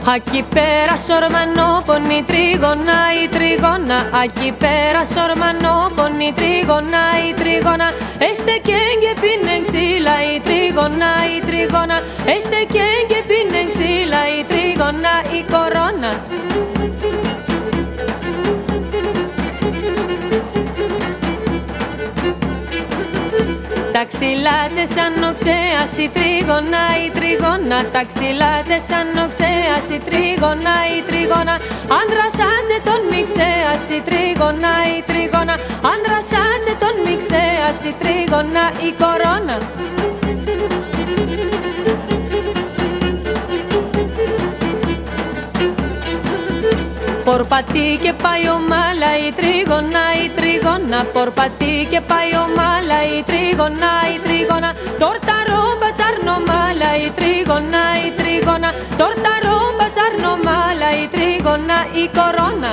Aquí πέρα σορμανό πονή τρίγωνα η τρίγωνα. Aquí πέρα σορμανό πονή τρίγωνα η τρίγωνα. Este και πίνεν ξύλα η τρίγωνα η τρίγωνα. Este και πίνεν ξύλα η τρίγωνα η κορώνα. Τα ξυλάτσε σαν οξέας η τρίγωνα η τρίγωνα. Τα ξυλάτσε σαν οξέας η τρίγωνα η τρίγωνα. Άντρασάτσε τον μιξέας η τρίγωνα η τρίγωνα. Άντρασάτσε τον μιξέας η τρίγωνα η κορώνα. Por patí que payo mala y trigona y trigona. Por patí que payo mala y trigona y trigona. Torta ropa charno mala y trigona y trigona. Torta ropa charno mala y trigona y corona.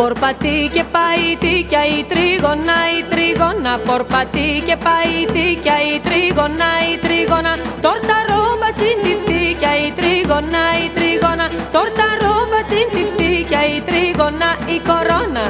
Por patí que paitiquia y trigona y trigona. Por patí que paitiquia y trigona y trigona. Torta roba cintiftiquia y trigona y trigona. Torta roba cintiftiquia y trigona y corona.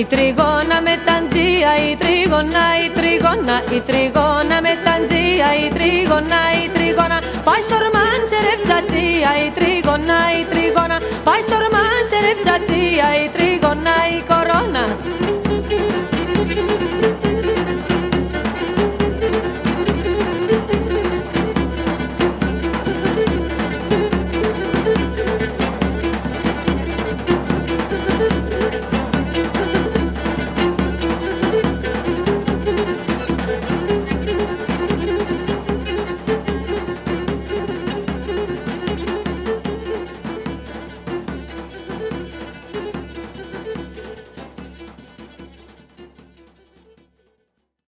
Η τρίγωνα με ταντζία, η τρίγωνα, η τρίγωνα, η τρίγωνα με ταντζία, η τρίγωνα, η τρίγωνα. Πάει σορμάν σε ρευτζατσία, η τρίγωνα, η τρίγωνα. Πάει σορμάν σε ρευτζατσία, η τρίγωνα, η κορώνα.